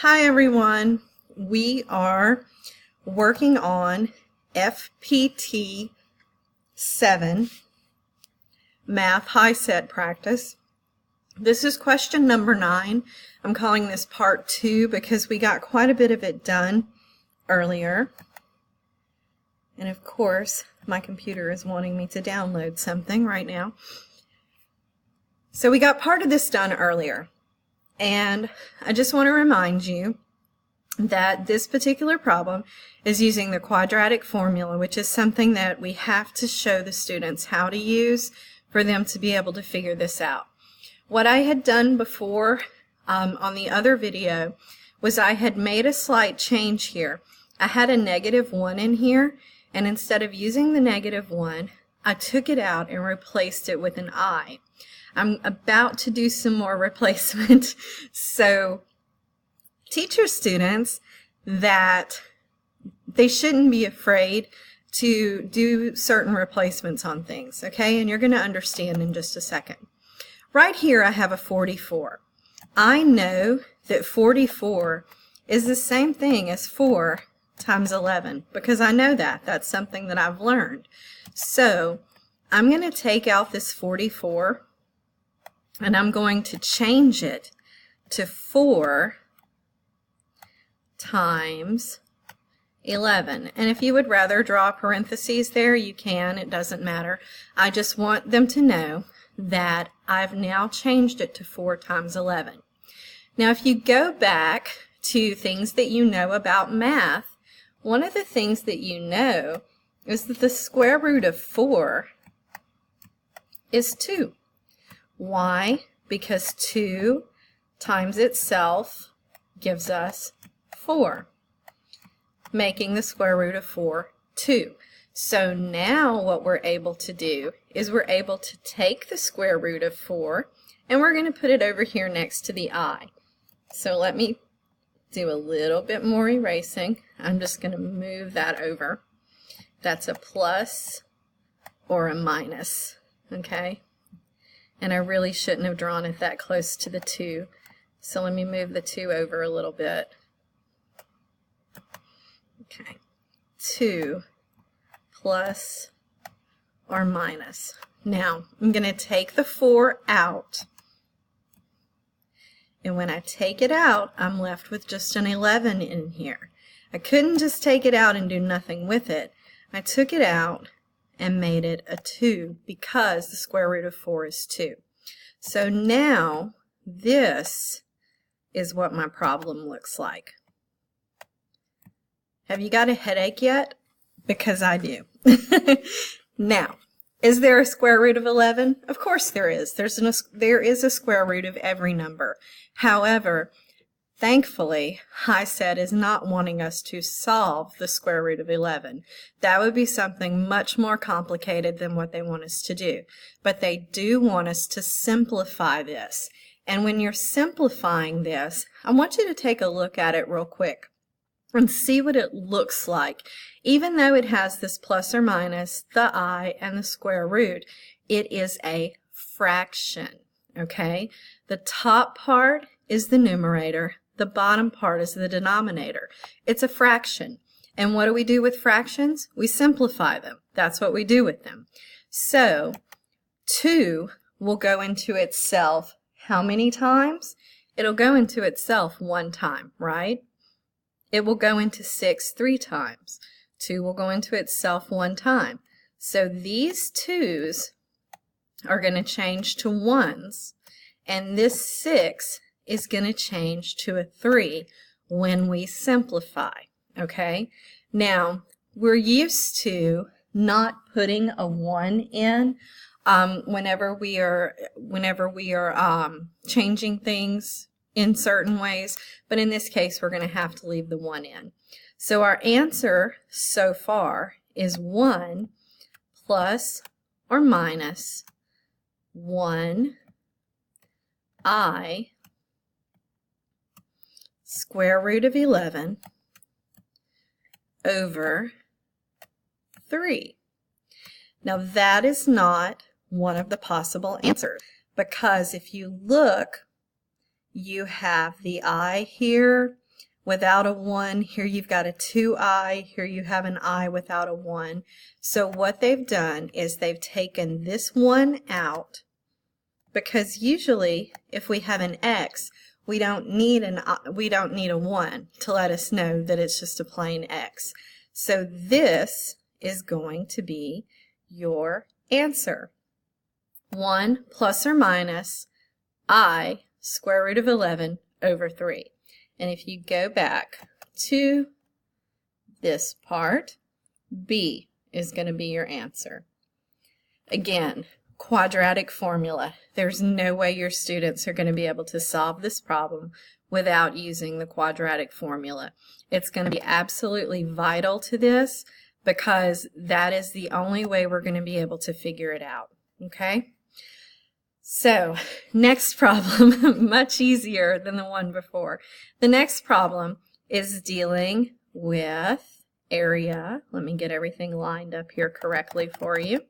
Hi everyone, we are working on FPT 7 Math HiSet Practice. This is question number 9. I'm calling this part 2 because we got quite a bit of it done earlier. And of course, my computer is wanting me to download something right now. So we got part of this done earlier. And I just want to remind you that this particular problem is using the quadratic formula, which is something that we have to show the students how to use for them to be able to figure this out. What I had done before on the other video was I had made a slight change here. I had a -1 in here, and instead of using the -1, I took it out and replaced it with an I. I'm about to do some more replacement, so teach your students that they shouldn't be afraid to do certain replacements on things, okay? And you're going to understand in just a second. Right here I have a 44. I know that 44 is the same thing as 4 times 11 because I know that. That's something that I've learned. So I'm going to take out this 44 and I'm going to change it to 4 times 11. And if you would rather draw parentheses there, you can. It doesn't matter. I just want them to know that I've now changed it to 4 times 11. Now, if you go back to things that you know about math, one of the things that you know is that the square root of 4 is 2. Why? Because 2 times itself gives us 4, making the square root of 4 2. So now what we're able to do is we're able to take the square root of 4 and we're going to put it over here next to the I. So let me do a little bit more erasing. I'm just going to move that over. That's a plus or a minus, okay? And I really shouldn't have drawn it that close to the 2. So let me move the 2 over a little bit. Okay, 2 plus or minus. Now, I'm going to take the 4 out. And when I take it out, I'm left with just an 11 in here. I couldn't just take it out and do nothing with it. I took it out and made it a 2 because the square root of 4 is 2. So now this is what my problem looks like. Have you got a headache yet? Because I do. Now, is there a square root of 11? Of course there is. There is a square root of every number. However, thankfully, HiSet is not wanting us to solve the square root of 11. That would be something much more complicated than what they want us to do. But they do want us to simplify this. And when you're simplifying this, I want you to take a look at it real quick and see what it looks like. Even though it has this plus or minus, the I, and the square root, it is a fraction, okay? The top part is the numerator. The bottom part is the denominator. It's a fraction. And what do we do with fractions? We simplify them. That's what we do with them. So 2 will go into itself how many times? It'll go into itself 1 time, right? It will go into 6 3 times. 2 will go into itself 1 time. So these 2's are going to change to 1's, and this 6 is going to change to a 3 when we simplify, okay? Now, we're used to not putting a 1 in whenever we are changing things in certain ways, but in this case we're going to have to leave the 1 in. So our answer so far is 1 plus or minus 1 I square root of 11 over 3. Now that is not one of the possible answers because if you look, you have the I here without a 1. Here you've got a 2i. Here you have an I without a 1. So what they've done is they've taken this 1 out, because usually if we have an x, we don't need a 1 to let us know that it's just a plain x. So this is going to be your answer. 1 plus or minus I square root of 11 over 3. And if you go back to this part, B is going to be your answer. Again, quadratic formula. There's no way your students are going to be able to solve this problem without using the quadratic formula. It's going to be absolutely vital to this, because that is the only way we're going to be able to figure it out. Okay? So, next problem, much easier than the one before. The next problem is dealing with area. Let me get everything lined up here correctly for you.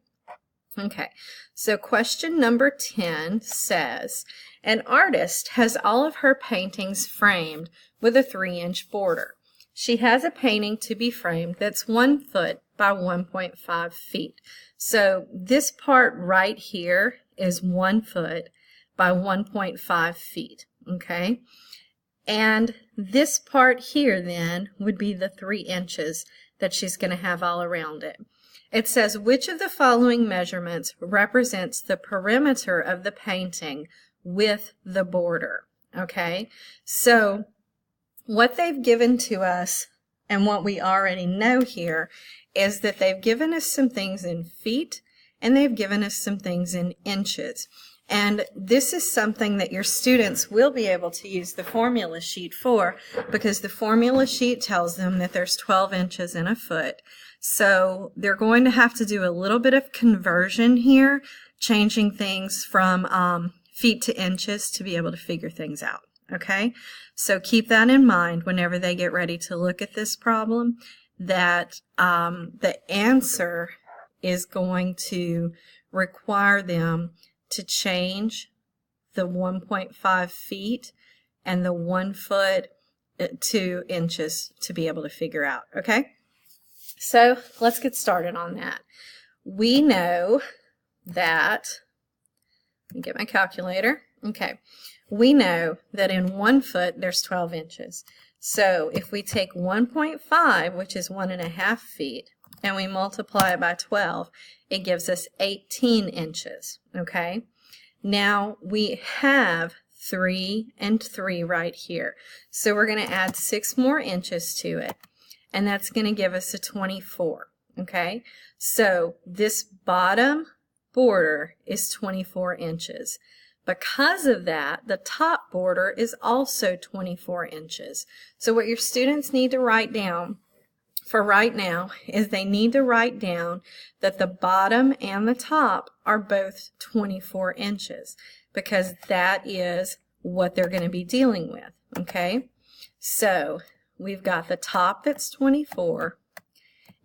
Okay, so question number 10 says, an artist has all of her paintings framed with a 3-inch border. She has a painting to be framed that's 1 foot by 1.5 feet. So this part right here is 1 foot by 1.5 feet, okay? And this part here then would be the 3 inches that she's going to have all around it. It says, which of the following measurements represents the perimeter of the painting with the border? Okay, so what they've given to us and what we already know here is that they've given us some things in feet and they've given us some things in inches. And this is something that your students will be able to use the formula sheet for, because the formula sheet tells them that there's 12 inches in a foot. So they're going to have to do a little bit of conversion here, changing things from feet to inches to be able to figure things out. Okay? So keep that in mind whenever they get ready to look at this problem, that the answer is going to require them to change the 1.5 feet and the 1 foot to inches to be able to figure out. Okay? So let's get started on that. We know that, let me get my calculator. Okay. We know that in 1 foot there's 12 inches. So if we take 1.5, which is 1.5 feet, and we multiply it by 12, it gives us 18 inches, okay? Now we have 3 and 3 right here. So we're going to add 6 more inches to it, and that's going to give us a 24, okay? So this bottom border is 24 inches. Because of that, the top border is also 24 inches. So what your students need to write down for right now is they need to write down that the bottom and the top are both 24 inches, because that is what they're going to be dealing with, okay? So we've got the top that's 24,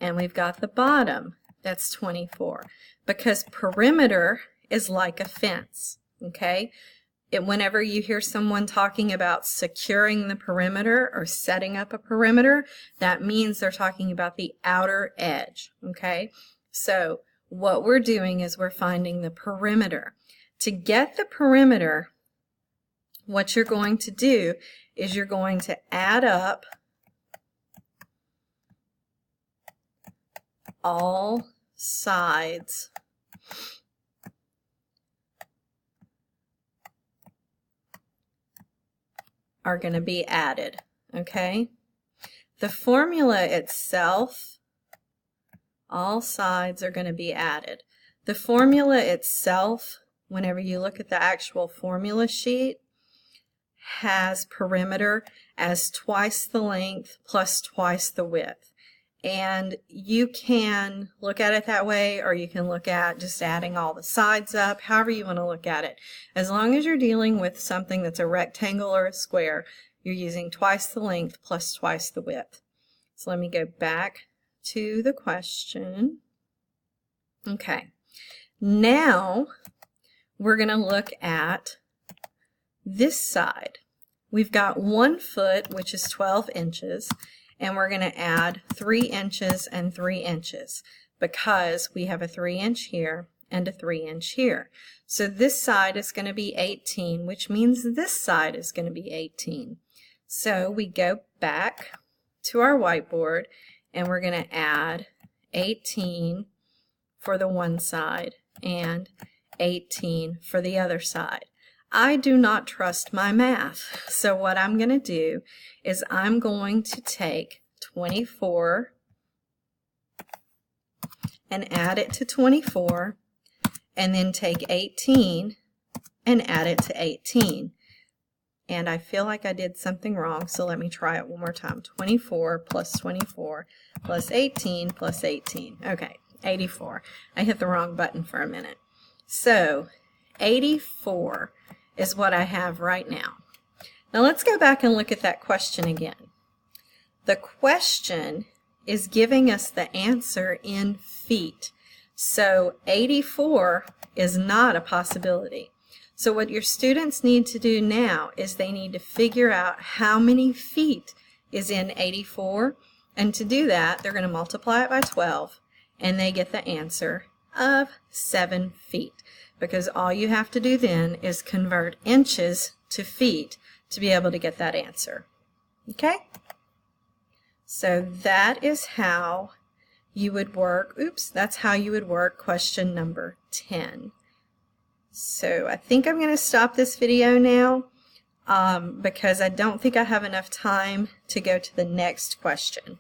and we've got the bottom that's 24, because perimeter is like a fence, okay? Whenever you hear someone talking about securing the perimeter or setting up a perimeter, that means they're talking about the outer edge, okay? So what we're doing is we're finding the perimeter. To get the perimeter, what you're going to do is you're going to add up all sides are going to be added, okay? The formula itself, all sides are going to be added. The formula itself, whenever you look at the actual formula sheet, has perimeter as twice the length plus twice the width. And you can look at it that way, or you can look at just adding all the sides up, however you want to look at it. As long as you're dealing with something that's a rectangle or a square, you're using twice the length plus twice the width. So let me go back to the question. Okay, now we're going to look at this side. we've got 1 foot, which is 12 inches, and we're going to add 3 inches and 3 inches because we have a 3-inch here and a 3-inch here. So this side is going to be 18, which means this side is going to be 18. So we go back to our whiteboard and we're going to add 18 for the one side and 18 for the other side. I do not trust my math, so what I'm going to do is I'm going to take 24 and add it to 24, and then take 18 and add it to 18. And I feel like I did something wrong, so let me try it one more time. 24 plus 24 plus 18 plus 18. Okay, 84. I hit the wrong button for a minute. So 84 is what I have right now. Now let's go back and look at that question again. The question is giving us the answer in feet. So 84 is not a possibility. So what your students need to do now is they need to figure out how many feet is in 84, and to do that they're going to multiply it by 12 and they get the answer of 7 feet, because all you have to do then is convert inches to feet to be able to get that answer. Okay? So that is how you would work, that's how you would work question number 10. So I think I'm going to stop this video now because I don't think I have enough time to go to the next question.